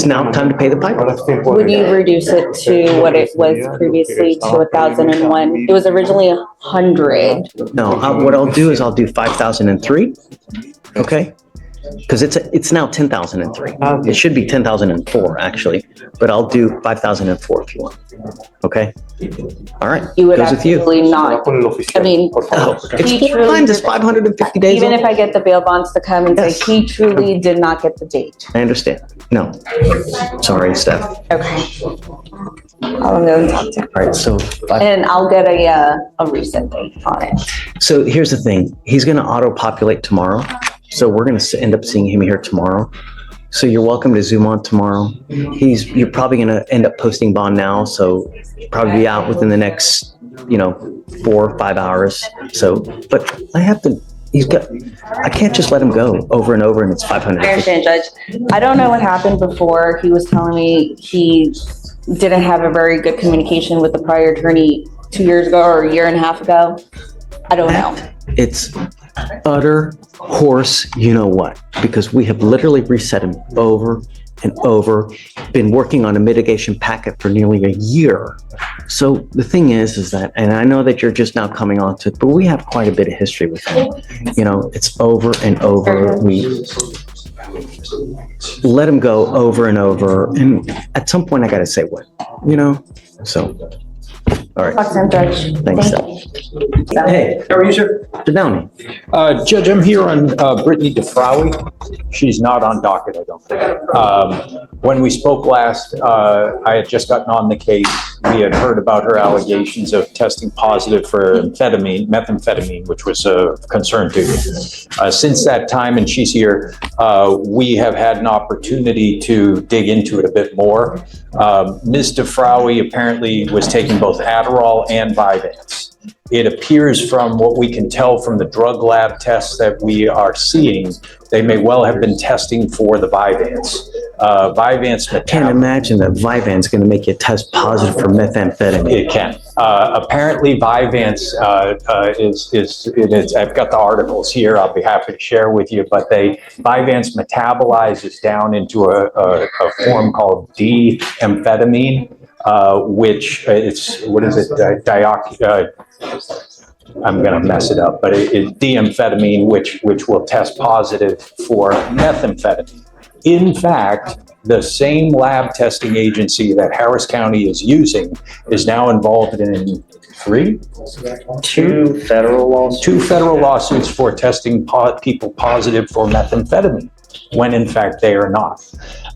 now time to pay the piper. Would you reduce it to what it was previously to 1,001? It was originally 100. No, what I'll do is I'll do 5,003, okay? Because it's now 10,003. It should be 10,004 actually, but I'll do 5,004 if you want. Okay? All right. You would goes with you. absolutely not. I mean, It's he 4 truly times, it's did- 550 days. even old. if I get the bail bonds to come and say he truly did not get the date. I understand. No. Sorry, Steph. Okay. I'll go and talk to him. All right, so And I'll get a reset date on it. So here's the thing, he's gonna auto-populate tomorrow, so we're gonna end up seeing him here tomorrow. So you're welcome to Zoom on tomorrow. You're probably gonna end up posting bond now, so probably be out within the next, 4 or 5 hours. So, but I can't just let him go over and over and it's 500. I understand, Judge. I don't know what happened before. He was telling me he didn't have a very good communication with the prior attorney 2 years ago or a year and a half ago. I don't know. It's utter horse, you know what? Because we have literally reset him over and over, been working on a mitigation packet for nearly a year. So the thing is that, and I know that you're just now coming onto it, but we have quite a bit of history with him. It's over and over. We let him go over and over. And at some point I got to say what, so. All right. Awesome, Judge. Thanks, Steph. Hey, how are you, sir? Mr. Downey. Judge, I'm here on Brittany DeFraui. She's not on docket, I don't think. When we spoke last, I had just gotten on the case. We had heard about her allegations of testing positive for methamphetamine, which was a concern to me. Since that time, and she's here, we have had an opportunity to dig into it a bit more. Ms. DeFraui apparently was taking both Adderall and Vyvanse. It appears from what we can tell from the drug lab tests that we are seeing, they may well have been testing for the Vyvanse. I can't imagine that Vyvanse is going to make you test positive for methamphetamine. It can. Apparently Vyvanse is, I've got the articles here, I'll be happy to share with you, but Vyvanse metabolizes down into a form called D-amphetamine, which it's, what is it? I'm going to mess it up, but it's D-amphetamine, which will test positive for methamphetamine. In fact, the same lab testing agency that Harris County is using is now involved in two federal lawsuits for testing people positive for methamphetamine, when in fact they are not.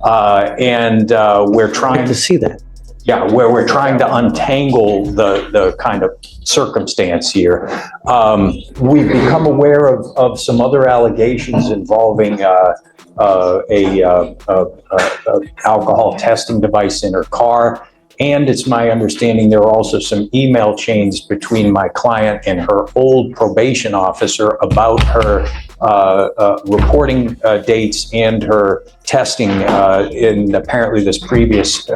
We're trying to see that. Yeah, where we're trying to untangle the kind of circumstance here. We've become aware of some other allegations involving alcohol testing device in her car. And it's my understanding there are also some email chains between my client and her old probation officer about her reporting dates and her testing. And apparently this previous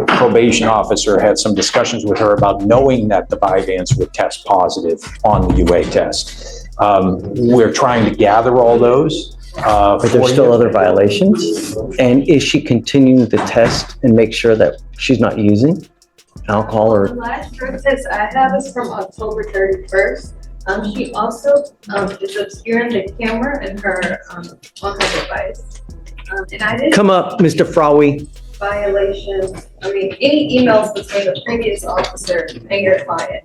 probation officer had some discussions with her about knowing that the Vyvanse would test positive on the UA test. We're trying to gather all those. But there's still other violations? And is she continuing to test and make sure that she's not using alcohol The or? last drug test I have is from October 31st. She also is obscuring the camera and her on her device. And I didn't. Come up, Mr. Frawi. violation, any emails between the previous officer and your client.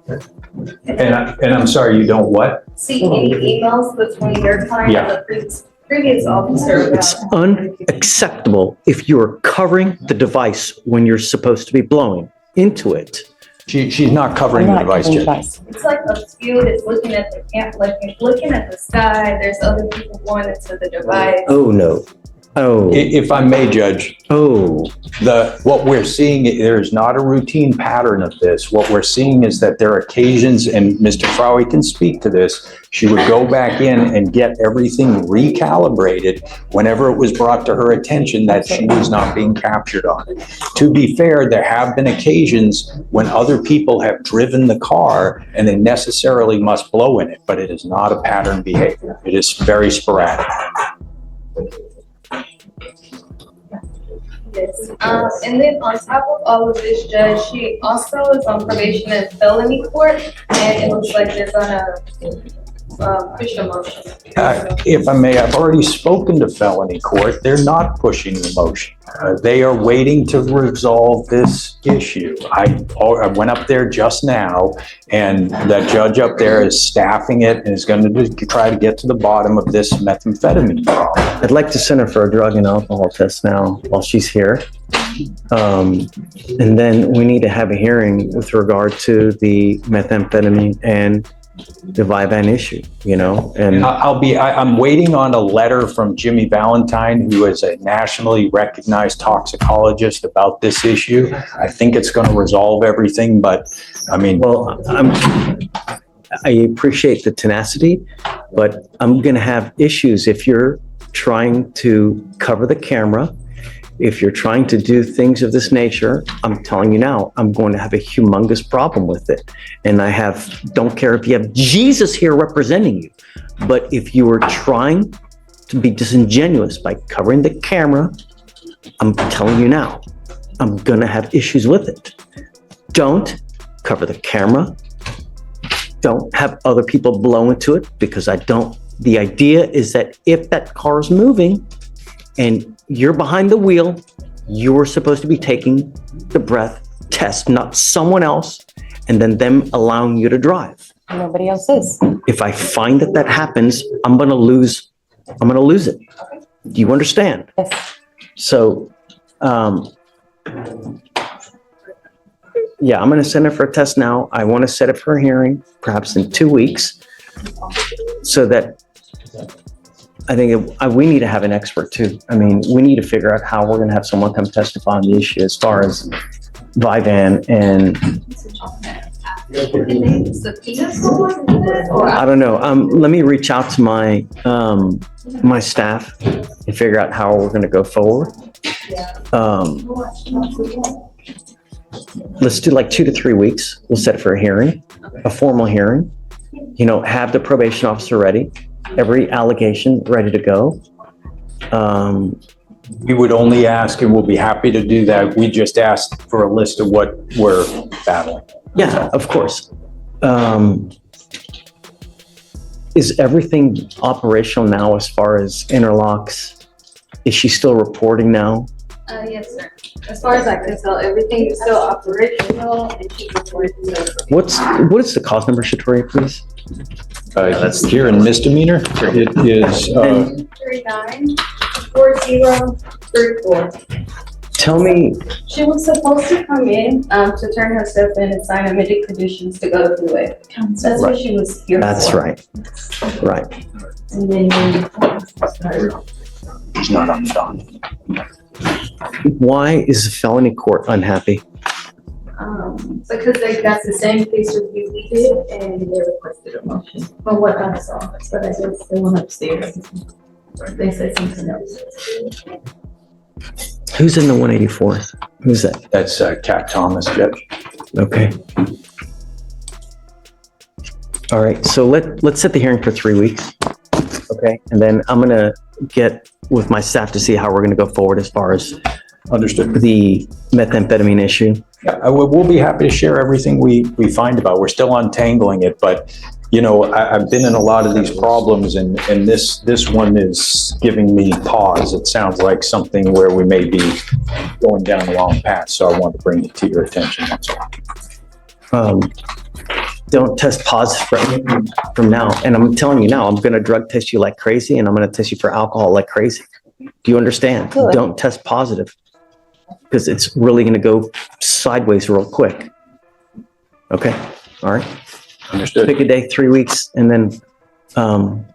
And I'm sorry, you don't what? See any emails between your client and the previous officer It's about. unacceptable if you're covering the device when you're supposed to be blowing into it. She's not covering the device, Judge. It's like obscured, it's looking at the camp, like it's looking at the sky, there's other people going into the device. Oh, no. Oh. If I may, Judge. Oh. What we're seeing, there's not a routine pattern of this. What we're seeing is that there are occasions, and Mr. Frowie can speak to this, she would go back in and get everything recalibrated whenever it was brought to her attention that she was not being captured on it. To be fair, there have been occasions when other people have driven the car and they necessarily must blow in it, but it is not a pattern behavior. It is very sporadic. Yes. And then on top of all of this, Judge, she also is on probation in felony court, and it looks like they're gonna push the motion. If I may, I've already spoken to felony court. They're not pushing the motion. They are waiting to resolve this issue. I went up there just now, and the judge up there is staffing it and is going to try to get to the bottom of this methamphetamine problem. I'd like to send her for a drug and alcohol test now while she's here. And then we need to have a hearing with regard to the methamphetamine and the Vivan issue, and I'm waiting on a letter from Jimmy Valentine, who is a nationally recognized toxicologist, about this issue. I think it's going to resolve everything, but well, I appreciate the tenacity, but I'm going to have issues if you're trying to cover the camera. If you're trying to do things of this nature, I'm telling you now, I'm going to have a humongous problem with it. And don't care if you have Jesus here representing you, but if you are trying to be disingenuous by covering the camera, I'm telling you now, I'm going to have issues with it. Don't cover the camera. Don't have other people blow into it, because the idea is that if that car is moving and you're behind the wheel, you are supposed to be taking the breath test, not someone else, and then them allowing you to drive. Nobody else is. If I find that happens, I'm going to lose it. Do you understand? Yes. So, yeah, I'm going to send her for a test now. I want to set it for a hearing, perhaps in 2 weeks, so that I think we need to have an expert too. We need to figure out how we're going to have someone come testify on the issue as far as Vivan and I don't know. Let me reach out to my my staff and figure out how we're going to go forward. Let's do like 2 to 3 weeks. We'll set it for a hearing, a formal hearing. Have the probation officer ready. Every allegation ready to go. We would only ask, and we'll be happy to do that. We just asked for a list of what we're battling. Yeah, of course. Is everything operational now as far as interlocks? Is she still reporting now? Yes, sir. As far as I can tell, everything is still operational and she's reporting. What is the cause number, Shatori, please? That's here in misdemeanor. It is 394034. Tell me. She was supposed to come in to turn herself in and sign amended conditions to go through it. That's what she was here for. That's right. Right. And then She's not on Don. Why is the felony court unhappy? because they got the same case review we did and they requested a motion from what I saw, but I guess they went upstairs. They said something else. Who's in the 184th? Who's that? That's Cat Thomas, Judge. Okay. All right, so let's set the hearing for 3 weeks. Okay, and then I'm gonna get with my staff to see how we're gonna go forward as far as understood the methamphetamine issue. Yeah, we'll be happy to share everything we find about. We're still untangling it, but I've been in a lot of these problems and this one is giving me pause. It sounds like something where we may be going down the wrong path. So I wanted to bring it to your attention. That's all. Don't test positive from now. And I'm telling you now, I'm going to drug test you like crazy and I'm going to test you for alcohol like crazy. Do you understand? Good. Don't test positive because it's really going to go sideways real quick. Okay. All right. Understood. Pick a day, 3 weeks, and then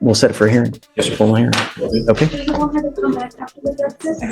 we'll set it for a hearing. Yes, sir. Full hearing. Okay. Do you want her to come back after the drug test?